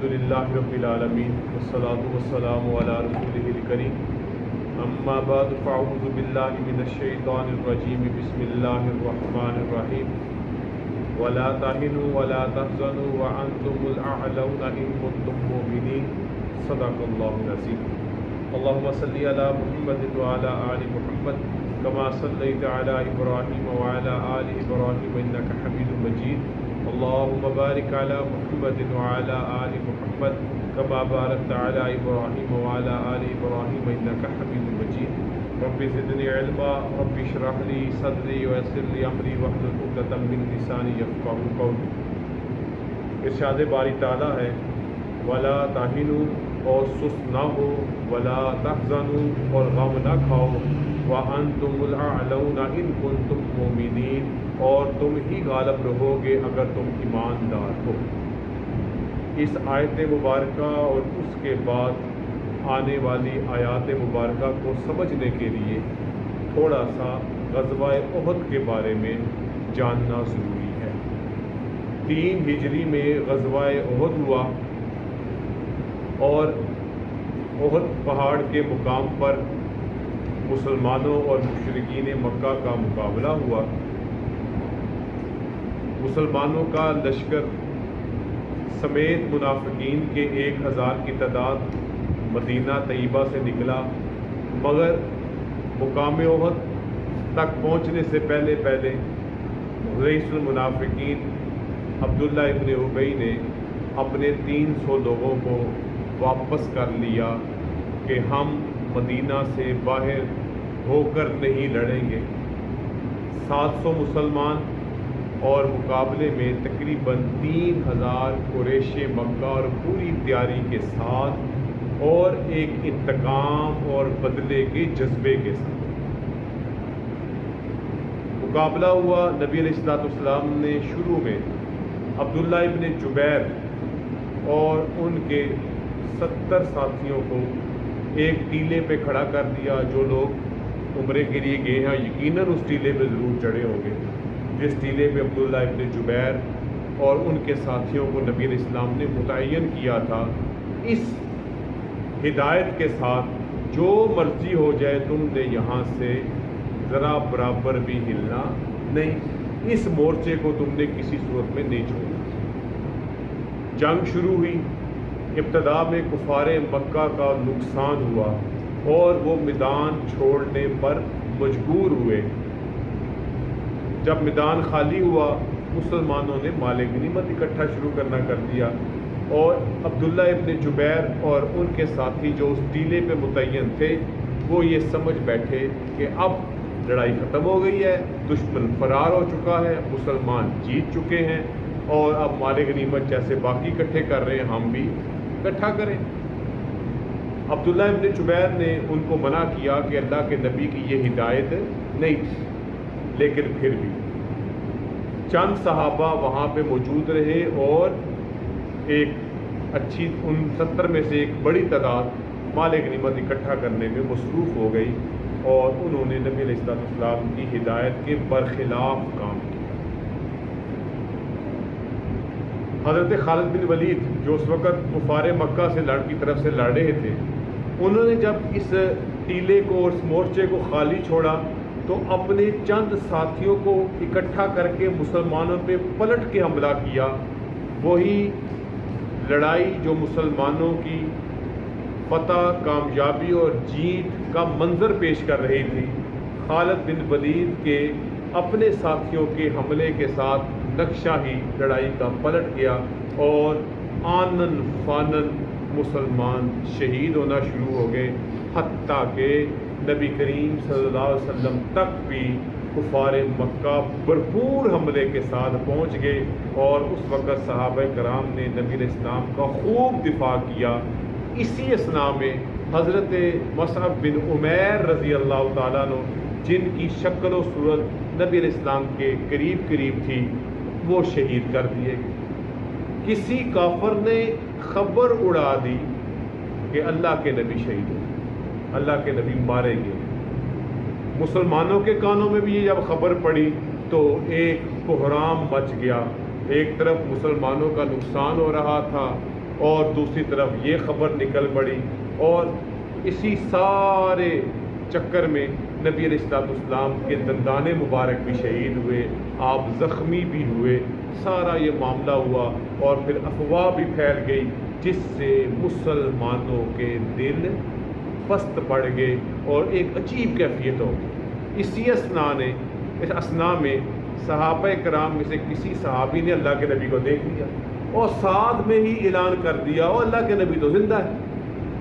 الحمدللہ رب العالمین والصلاة والسلام علی رسولہ الکریم اما بعد فاعوذ باللہ من الشیطان الرجیم بسم اللہ الرحمن الرحیم ولا تهنوا ولا تحزنوا وانتم الاعلون ان کنتم مؤمنین صدق اللہ العظیم اللہم صلی علی محمد وعلی آل محمد كما صليت على إبراهيم وعلى آل إبراهيم إنك حميد مجيد اللهم بارك على محمد وعلى آل محمد كما باركت على إبراهيم وعلى آل إبراهيم إنك حميد مجيد رب زدني علما رب اشرح لي صدري ويسر لي أمري واحلل عقدة من لساني يفقهوا قولي ارشاد باری تعالیٰ ہے ولا تهنوا اور سست نہ ہو ولا تحزنوا اور غم نہ کھاؤ وَأَنْتُمُ الْأَعْلَوْنَ إِن كُنتُم مُؤْمِنِينَ اور تم ہی غالب رہو گے اگر تم ایماندار ہو۔ اس آیت مبارکہ اور اس کے بعد آنے والی آیات مبارکہ کو سمجھنے کے لیے تھوڑا سا غزوہ احد کے بارے میں جاننا ضروری ہے۔ 3 ہجری میں غزوہ احد ہوا اور احد پہاڑ کے مقام پر مسلمانوں اور مشرکین مکہ کا مقابلہ ہوا۔ مسلمانوں کا لشکر سمیت منافقین کے 1000 کی تعداد مدینہ طیبہ سے نکلا، مگر مقام احد تک پہنچنے سے پہلے رئیس المنافقین عبداللہ ابن ابی نے اپنے 300 لوگوں کو واپس کر لیا کہ ہم مدینہ سے باہر ہو کر نہیں لڑیں گے۔ 700 مسلمان اور مقابلے میں تقریباً 3000 قریش مکہ اور پوری تیاری کے ساتھ اور ایک انتقام اور بدلے کے جذبے کے ساتھ مقابلہ ہوا۔ نبی علیہ الصلوۃ والسلام نے شروع میں عبداللہ ابن جبیر اور ان کے 70 ساتھیوں کو ایک ٹیلے پہ کھڑا کر دیا۔ جو لوگ عمرے کے لیے گئے ہیں یقیناً اس ٹیلے پہ ضرور چڑھے ہوں گے، جس ٹیلے پہ عبداللہ ابن جبیر اور ان کے ساتھیوں کو نبی علیہ السلام نے متعین کیا تھا، اس ہدایت کے ساتھ جو مرضی ہو جائے تم نے یہاں سے ذرا برابر بھی ہلنا نہیں، اس مورچے کو تم نے کسی صورت میں نہیں چھوڑنا۔ جنگ شروع ہوئی۔ ابتدا میں کفار مکہ کا نقصان ہوا اور وہ میدان چھوڑنے پر مجبور ہوئے۔ جب میدان خالی ہوا مسلمانوں نے مال غنیمت اکٹھا شروع کرنا کر دیا، اور عبداللہ ابن جبیر اور ان کے ساتھی جو اس ٹیلے پہ متعین تھے وہ یہ سمجھ بیٹھے کہ اب لڑائی ختم ہو گئی ہے، دشمن فرار ہو چکا ہے، مسلمان جیت چکے ہیں، اور اب مال غنیمت جیسے باقی اکٹھے کر رہے ہیں ہم بھی اکٹھا کریں۔ عبداللہ ابن جبیر نے ان کو منع کیا کہ اللہ کے نبی کی یہ ہدایت نہیں تھی، لیکن پھر بھی چند صحابہ وہاں پہ موجود رہے اور ایک اچھی ان 70 میں سے ایک بڑی تعداد مال غنیمت اکٹھا کرنے میں مصروف ہو گئی، اور انہوں نے نبی علیہ السلام کی ہدایت کے برخلاف کام کیا۔ حضرت خالد بن ولید جو اس وقت کفار مکہ سے کی طرف سے لڑ رہے تھے، انہوں نے جب اس ٹیلے کو اور اس مورچے کو خالی چھوڑا تو اپنے چند ساتھیوں کو اکٹھا کر کے مسلمانوں پہ پلٹ کے حملہ کیا۔ وہی لڑائی جو مسلمانوں کی فتح، کامیابی اور جیت کا منظر پیش کر رہی تھی، خالد بن ولید کے اپنے ساتھیوں کے حملے کے ساتھ نقشہ ہی لڑائی کا پلٹ گیا، اور آنن فانن مسلمان شہید ہونا شروع ہو گئے، حتیٰ کہ نبی کریم صلی اللہ علیہ وسلم تک بھی کفار مکہ بھرپور حملے کے ساتھ پہنچ گئے، اور اس وقت صحابہ کرام نے نبی علیہ السلام کا خوب دفاع کیا۔ اسی اثناء میں حضرت مصعب بن عمیر رضی اللہ تعالیٰ عنہ، جن کی شکل و صورت نبی علیہ السلام کے قریب تھی، وہ شہید کر دیے گئے۔ کسی کافر نے خبر اڑا دی کہ اللہ کے نبی شہید ہوئے، اللہ کے نبی مارے گئے۔ مسلمانوں کے کانوں میں بھی یہ جب خبر پڑی تو ایک بحران مچ گیا۔ ایک طرف مسلمانوں کا نقصان ہو رہا تھا اور دوسری طرف یہ خبر نکل پڑی، اور اسی سارے چکر میں نبی علیہ السلام کے دندان مبارک بھی شہید ہوئے، آپ زخمی بھی ہوئے، سارا یہ معاملہ ہوا، اور پھر افواہ بھی پھیل گئی جس سے مسلمانوں کے دل پست پڑ گئے اور ایک عجیب کیفیت ہو گئی۔ اس اسنا میں صحابہ کرام میں سے کسی صحابی نے اللہ کے نبی کو دیکھ لیا اور ساتھ میں ہی اعلان کر دیا، اور اللہ کے نبی تو زندہ ہے،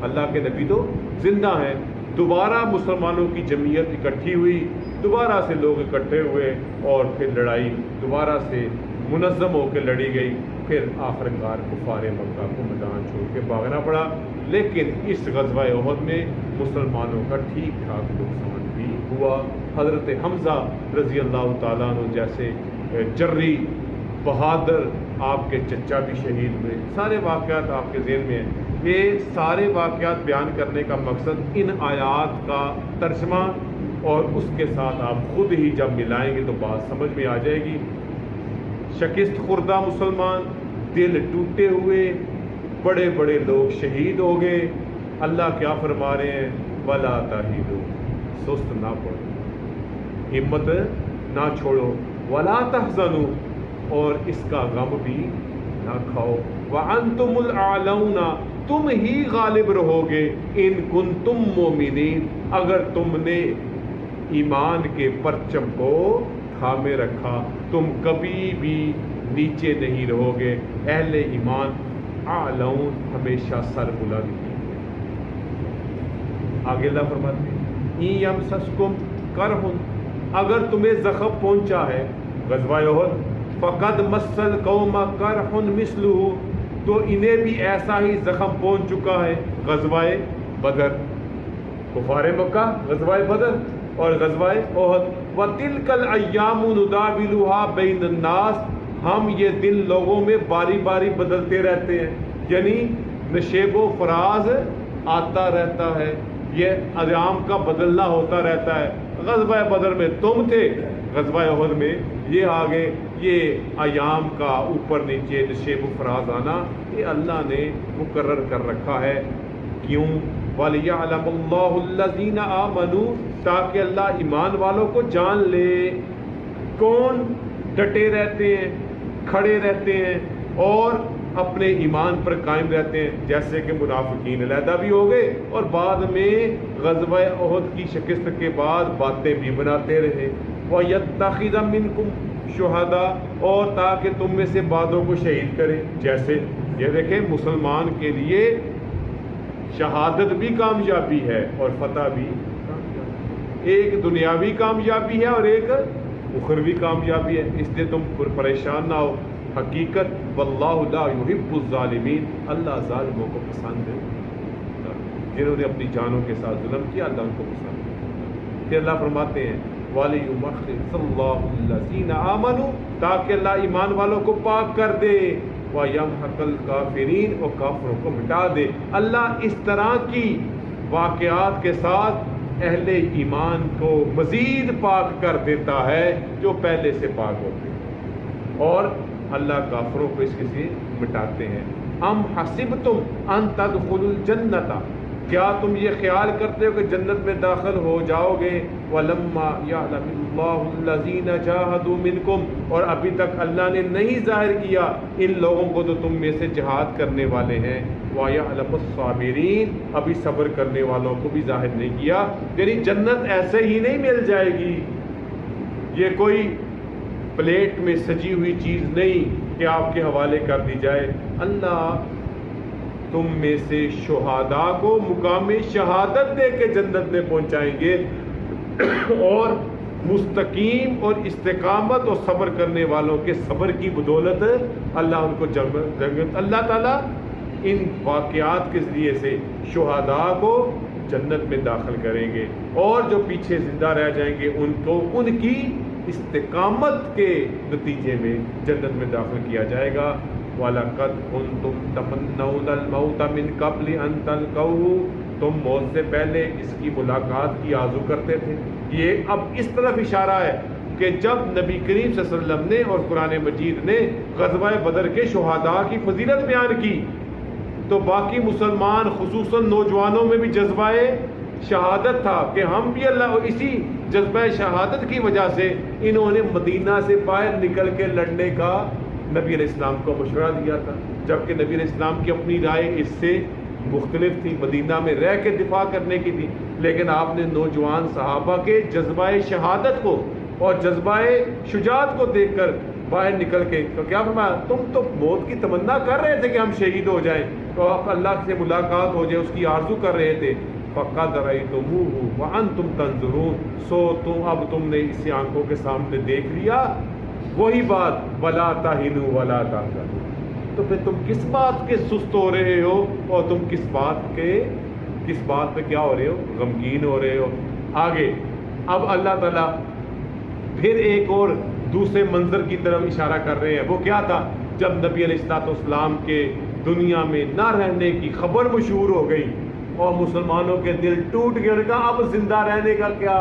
اللہ کے نبی تو زندہ ہیں۔ دوبارہ مسلمانوں کی جمعیت اکٹھی ہوئی، دوبارہ سے لوگ اکٹھے ہوئے، اور پھر لڑائی دوبارہ سے منظم ہو کے لڑی گئی۔ پھر آخر کار کفار مکہ کو میدان چھوڑ کے بھاگنا پڑا، لیکن اس غزوہ احد میں مسلمانوں کا ٹھیک ٹھاک نقصان بھی ہوا۔ حضرت حمزہ رضی اللہ تعالیٰ عنہ جیسے جری بہادر آپ کے چچا بھی شہید ہوئے۔ سارے واقعات آپ کے ذہن میں ہیں۔ یہ سارے واقعات بیان کرنے کا مقصد ان آیات کا ترجمہ اور اس کے ساتھ آپ خود ہی جب ملائیں گے تو بات سمجھ میں آ جائے گی۔ شکست خوردہ مسلمان، دل ٹوٹے ہوئے، بڑے بڑے لوگ شہید ہو گئے۔ اللہ کیا فرما رہے ہیں؟ وَلَا تَهِنُوا، سست نہ پڑو، ہمت نہ چھوڑو، وَلَا تَحْزَنُوا، اور اس کا غم بھی نہ کھاؤ، وَأَنْتُمُ الْأَعْلَوْنَ، تم ہی غالب رہو گے، إِن كُنتُم مُؤْمِنِينَ، اگر تم نے ایمان کے پرچم کو تھامے رکھا، تم کبھی بھی نیچے نہیں رہو گے۔ اہل ایمان اعلون، ہمیشہ سر بلند کیے۔ آگے اللہ فرماتے ہیں إِن يَمْسَسْكُمْ قَرْحٌ، اگر تمہیں زخم پہنچا ہے غزوہ احد، فَقَدْ مَسَّ الْقَوْمَ قَرْحٌ مِثْلُهُ، تو انہیں بھی ایسا ہی زخم پہنچ چکا ہے غزوہ بدر، کفار مکہ غزوہ بدر اور غزوہ احد۔ وَتِلْكَ الْأَيَّامُ نُدَاوِلُهَا بَيْنَ النَّاسِ، ہم یہ دن لوگوں میں باری باری بدلتے رہتے ہیں، یعنی نشیب و فراز آتا رہتا ہے، یہ ایام کا بدلنا ہوتا رہتا ہے۔ غزوہ بدر میں تم تھے، غزوہ احد میں یہ آگے، یہ ایام کا اوپر نیچے نشیب و فراز آنا یہ اللہ نے مقرر کر رکھا ہے۔ کیوں؟ وَلِيَعْلَمَ اللَّهُ الَّذِينَ آمَنُوا، تاکہ اللہ ایمان والوں کو جان لے۔ کون ڈٹے رہتے ہیں، کھڑے رہتے ہیں اور اپنے ایمان پر قائم رہتے ہیں، جیسے کہ منافقین علیحدہ بھی ہو گئے اور بعد میں غزوہ احد کی شکست کے بعد باتیں بھی بناتے رہے۔ وَيَتَّخِذَ مِنْكُمْ شُهَدَاءَ، اور تاکہ تم میں سے بعضوں کو شہید کرے۔ جیسے یہ دیکھیں، مسلمان کے لیے شہادت بھی کامیابی ہے اور فتح بھی کامیابی، ایک دنیاوی کامیابی ہے اور ایک اخروی کامیابی ہے، اس لیے تم پریشان نہ ہو۔ حقیقت واللہ لا یحب الظالمین، اللہ ظالموں کو پسند ہے، جنہوں نے اپنی جانوں کے ساتھ ظلم کیا اللہ ان کو پسند ہے۔ پھر اللہ فرماتے ہیں وَلِيُمَحِّصَ اللَّهُ الَّذِينَ آمَنُوا، تاکہ اللہ ایمان والوں کو پاک کر دے، وَيَمْحَقَ الْكَافِرِينَ، اور کافروں کو مٹا دے۔ اللہ اس طرح کی واقعات کے ساتھ اہل ایمان کو مزید پاک کر دیتا ہے جو پہلے سے پاک ہوتے ہیں، اور اللہ کافروں کو اس کے سے مٹاتے ہیں۔ ام حسبتم ان تدخلوا الجنۃ، کیا تم یہ خیال کرتے ہو کہ جنت میں داخل ہو جاؤ گے؟ ولما یعلم اللہ الذین جاہدوا منکم، اور ابھی تک اللہ نے نہیں ظاہر کیا ان لوگوں کو تو تم میں سے جہاد کرنے والے ہیں۔ وَيَعْلَمُ الصَّابِرِينَ، ابھی صبر کرنے والوں کو بھی ظاہر نہیں کیا۔ یعنی جنت ایسے ہی نہیں مل جائے گی، یہ کوئی پلیٹ میں سجی ہوئی چیز نہیں کہ آپ کے حوالے کر دی جائے۔ اللہ تم میں سے شہداء کو مقام شہادت دے کے جنت میں پہنچائیں گے، اور مستقیم اور استقامت اور صبر کرنے والوں کے صبر کی بدولت اللہ ان کو جنت، اللہ تعالیٰ ان واقعات کے ذریعے سے شہداء کو جنت میں داخل کریں گے، اور جو پیچھے زندہ رہ جائیں گے ان کو ان کی استقامت کے نتیجے میں جنت میں داخل کیا جائے گا۔ وَلَقَدْ كُنْتُمْ تَمَنَّوْنَ الْمَوْتَ مِنْ قَبْلِ أَنْ تَلْقَوْهُ، تم موت سے پہلے اس کی ملاقات کی آرزو کرتے تھے۔ یہ اب اس طرف اشارہ ہے کہ جب نبی کریم صلی اللہ علیہ وسلم نے اور قرآن مجید نے غزوہ بدر کے شہداء کی فضیلت بیان کی تو باقی مسلمان خصوصاً نوجوانوں میں بھی جذبہ شہادت تھا کہ ہم بھی اللہ، اسی جذبہ شہادت کی وجہ سے انہوں نے مدینہ سے باہر نکل کے لڑنے کا نبی علیہ السلام کو مشورہ دیا تھا، جبکہ نبی علیہ السلام کی اپنی رائے اس سے مختلف تھی، مدینہ میں رہ کے دفاع کرنے کی تھی، لیکن آپ نے نوجوان صحابہ کے جذبہ شہادت کو اور جذبہ شجاعت کو دیکھ کر باہر نکل کے تو کیا فرمایا، تم تو موت کی تمنا کر رہے تھے کہ ہم شہید ہو جائیں، تو آپ اللہ سے ملاقات ہو جائے اس کی آرزو کر رہے تھے، فقد رأیتموہ وانتم تنظرون، سو اب تم نے اسی آنکھوں کے سامنے دیکھ لیا، وہی بات ولا تہنوا ولا تحزنوا، تو پھر تم کس بات کے سست ہو رہے ہو اور تم کس بات پہ کیا ہو رہے ہو، غمگین ہو رہے ہو۔ آگے اب اللہ تعالیٰ پھر ایک اور دوسرے منظر کی طرف اشارہ کر رہے ہیں، وہ کیا تھا، جب نبی علیہ السلام کے دنیا میں نہ رہنے کی خبر مشہور ہو گئی اور مسلمانوں کے دل ٹوٹ گئے، انہوں نے کہا اب زندہ رہنے کا کیا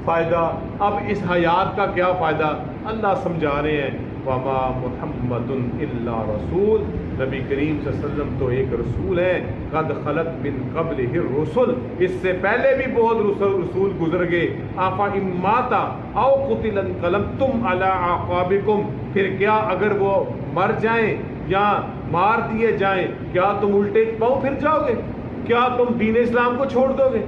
فائدہ، اب اس حیات کا کیا فائدہ۔ اللہ سمجھا رہے ہیں وما محمد الا رسول، نبی کریم صلی اللہ علیہ وسلم تو ایک رسول ہیں، قد خلت من قبلہ الرسل، اس سے پہلے بھی بہت رسول گزر گئے، افإن مات او قتل انقلبتم علی اعقابکم، پھر کیا اگر وہ مر جائیں یا مار دیے جائیں کیا تم الٹے پاؤں پھر جاؤ گے، کیا تم دین اسلام کو چھوڑ دو گے،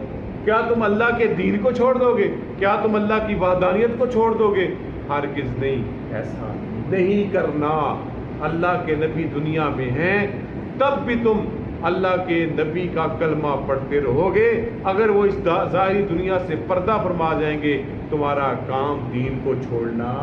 کیا تم اللہ کے دین کو چھوڑ دو گے، کیا تم اللہ کی وحدانیت کو چھوڑ دو گے، ہرگز نہیں، ایسا نہیں کرنا۔ اللہ کے نبی دنیا میں ہیں تب بھی تم اللہ کے نبی کا کلمہ پڑھتے رہو گے، اگر وہ اس ظاہری دنیا سے پردہ فرما جائیں گے تمہارا کام دین کو چھوڑنا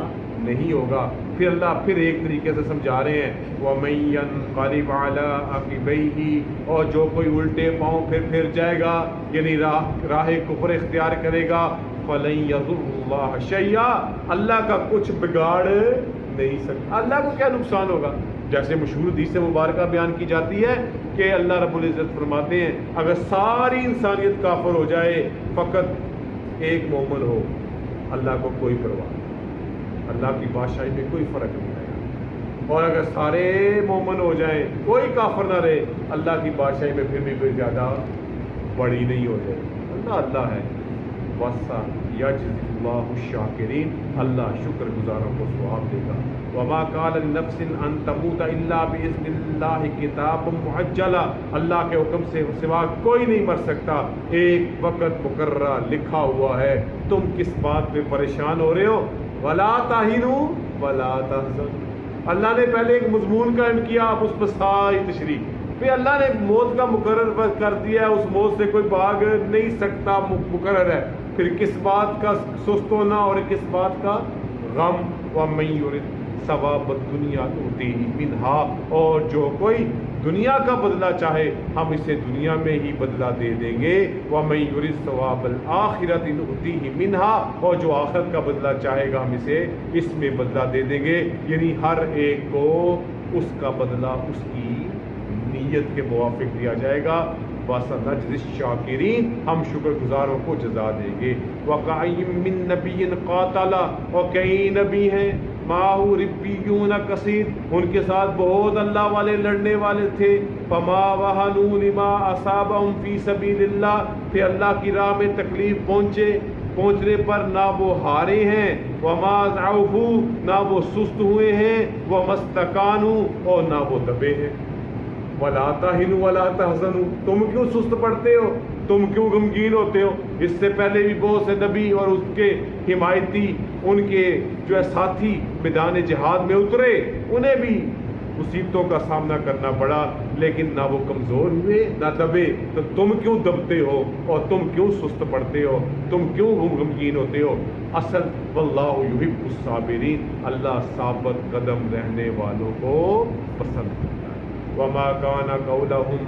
نہیں ہوگا۔ پھر اللہ پھر ایک طریقے سے سمجھا رہے ہیں وَمَن يَنقَلِبْ عَلَىٰ عَقِبَيْهِ، اور جو کوئی الٹے پاؤں پھر جائے گا یعنی راہ کفر اختیار کرے گا، فَلَن يَضُرَّ اللَّهَ شَيْئًا، اللہ کا کچھ بگاڑ نہیں سکتا، اللہ کو کیا نقصان ہوگا۔ جیسے مشہور حدیث مبارکہ بیان کی جاتی ہے کہ اللہ رب العزت فرماتے ہیں اگر ساری انسانیت کافر ہو جائے فقط ایک مومن ہو، اللہ کو کوئی پرواہ نہیں، اللہ کی بادشاہی میں کوئی فرق نہیں آئے گا، اور اگر سارے مومن ہو جائیں کوئی کافر نہ رہے اللہ کی بادشاہی میں پھر بھی کوئی زیادہ بڑی نہیں ہو جائے، اللہ ہے۔ وَسَا یجزی اللہ الشاکرین، اللہ شکر گزاروں کو ثواب دے گا۔ وما قال النفس ان تموت الا باذن اللہ کتاب مؤجلا، اللہ کے حکم سے سوا کوئی نہیں مر سکتا، ایک وقت مقررہ لکھا ہوا ہے، تم کس بات پہ پریشان ہو رہے ہو، ولا تہنوا ولا تحزنوا۔ اللہ نے پہلے ایک مضمون قائم کیا، اب اس پر ساری تشریح، پھر اللہ نے موت کا مقرر کر دیا، اس موت سے کوئی بھاگ نہیں سکتا، مقرر ہے، پھر کس بات کا سست ہونا اور کس بات کا غم۔ وَمَن يُرِدْ ثواب الدنیا نؤتیہ منہا، اور جو کوئی دنیا کا بدلہ چاہے ہم اسے دنیا میں ہی بدلہ دے دیں گے۔ وَمَن يُرِدْ ثواب الآخرۃ نؤتیہ منہا، اور جو آخرت کا بدلہ چاہے گا ہم اسے اس میں بدلہ دے دیں گے، یعنی ہر ایک کو اس کا بدلہ اس کی نیت کے موافق دیا جائے گا۔ وَسَنَجْزِي الشَّاكِرِينَ، ہم شکر گزاروں کو جزا دیں گے۔ وَكَأَيٍّ مِّن نَبِيٍّ قَاتَلَ، اور کئی نبی ہیں، مَعَهُ رِبِّيُّونَ كَثِيرٌ، ان کے ساتھ بہت اللہ والے لڑنے والے تھے، فَمَا وَهَنُوا لِمَا أَصَابَهُمْ فِي سَبِيلِ اللَّهِ، پھر اللہ کی راہ میں تکلیف پہنچنے پر نہ وہ ہارے ہیں، وَمَا ضَعُفُوا، نہ وہ سست ہوئے ہیں، وَمَا اسْتَكَانُوا، اور نہ وہ دبے ہیں۔ وَلَا تَهِنُوا وَلَا تَحْزَنُوا، تم کیوں سست پڑتے ہو، تم کیوں غمگین ہوتے ہو؟ اس سے پہلے بھی بہت سے نبی اور اس کے حمایتی، ان کے جو ہے ساتھی میدان جہاد میں اترے، انہیں بھی مصیبتوں کا سامنا کرنا پڑا، لیکن نہ وہ کمزور ہوئے نہ دبے، تو تم کیوں دبتے ہو اور تم کیوں سست پڑتے ہو، تم کیوں غمگین ہوتے ہو؟ اصل واللہ یحب الصابرین، اللہ ثابت قدم رہنے والوں کو پسند کرتا ہے۔ وما کان قولہم،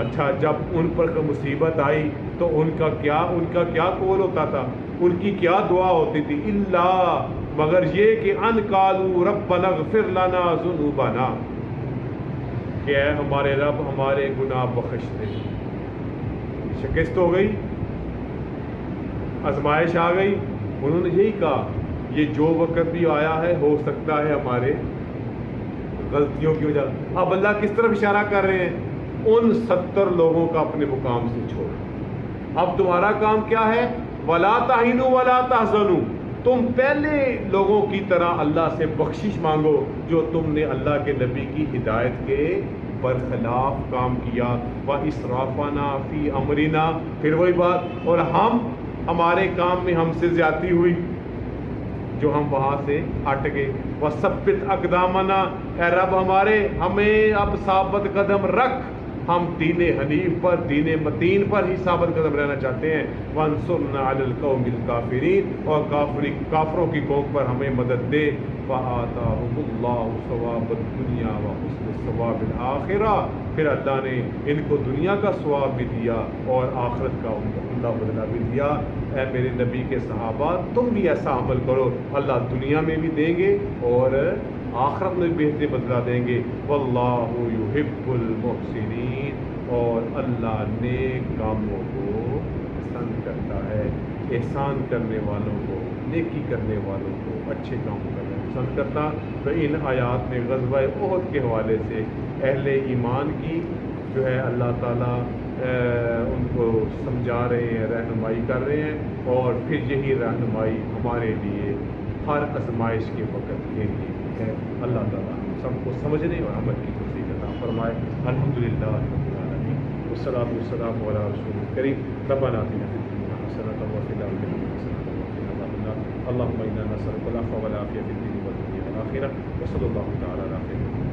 اچھا جب ان پر مصیبت آئی تو ان کا کیا قول ہوتا تھا، ان کی کیا دعا ہوتی تھی، الا مگر یہ کہ ان قالوا ربنا اغفر لنا ذنوبنا، کہ اے ہمارے رب ہمارے گناہ بخش دے۔ شکست ہو گئی، آزمائش آ گئی، انہوں نے یہی کہا یہ جو وقت بھی آیا ہے ہو سکتا ہے ہمارے غلطیوں کی وجہ۔ اب اللہ کس طرف اشارہ کر رہے ہیں، ان 70 لوگوں کا اپنے مقام سے چھوڑا۔ اب تمہارا کام کیا ہے؟ وَلَا تَهِنُوا وَلَا تَحْزَنُوا، تم پہلے لوگوں کی طرح اللہ سے بخشش مانگو جو تم نے اللہ کے نبی کی ہدایت کے برخلاف کام کیا۔ وَإِسْرَافَنَا فِي أَمْرِنَا، پھر وہی بات، اور ہمارے کام میں ہم سے زیادتی ہوئی جو ہم وہاں سے ہٹ گئے۔ وَثَبِّتْ أَقْدَامَنَا، اے رب ہمارے ہمیں اب ثابت قدم رکھ، ہم دین حنیف پر، دین متین پر ہی ثابت قدم رہنا چاہتے ہیں۔ وَانصُرْنَا عَلَى الْقَوْمِ الْكَافِرِينَ، اور کافروں کی قوم پر ہمیں مدد دے۔ فَآتَاهُمُ اللَّهُ ثَوَابَ الدُّنْيَا وَحُسْنَ ثَوَابِ الْآخِرَةِ، پھر اللہ نے ان کو دنیا کا ثواب بھی دیا اور آخرت کا عمدہ بدلہ بھی دیا۔ اے میرے نبی کے صحابہ، تم بھی ایسا عمل کرو، اللہ دنیا میں بھی دیں گے اور آخرت میں بہتر بدلہ دیں گے۔ واللہ یحب المحسنین، اور اللہ نیک کاموں کو پسند کرتا ہے، احسان کرنے والوں کو، نیکی کرنے والوں کو، اچھے کام کرنا پسند کرتا۔ تو ان آیات میں غزوہ احد کے حوالے سے اہل ایمان کی جو ہے اللہ تعالیٰ ان کو سمجھا رہے ہیں، رہنمائی کر رہے ہیں، اور پھر یہی رہنمائی ہمارے لیے ہر آزمائش کے وقت کے لیے ہے۔ اللہ تعالیٰ سب کو سمجھنے اور عمل کی توفیق عطا فرمائے۔ الحمدللہ رب العالمین، والصلاۃ والسلام علی رسول الکریم۔ ربنا آتنا فی الدنیا حسنۃ وفی الآخرۃ حسنۃ وقنا عذاب النار۔ اللهم انا نسألك العفو والعافیہ فی الدین والدنیا والآخرہ، وصلی اللہ تعالی علی خیر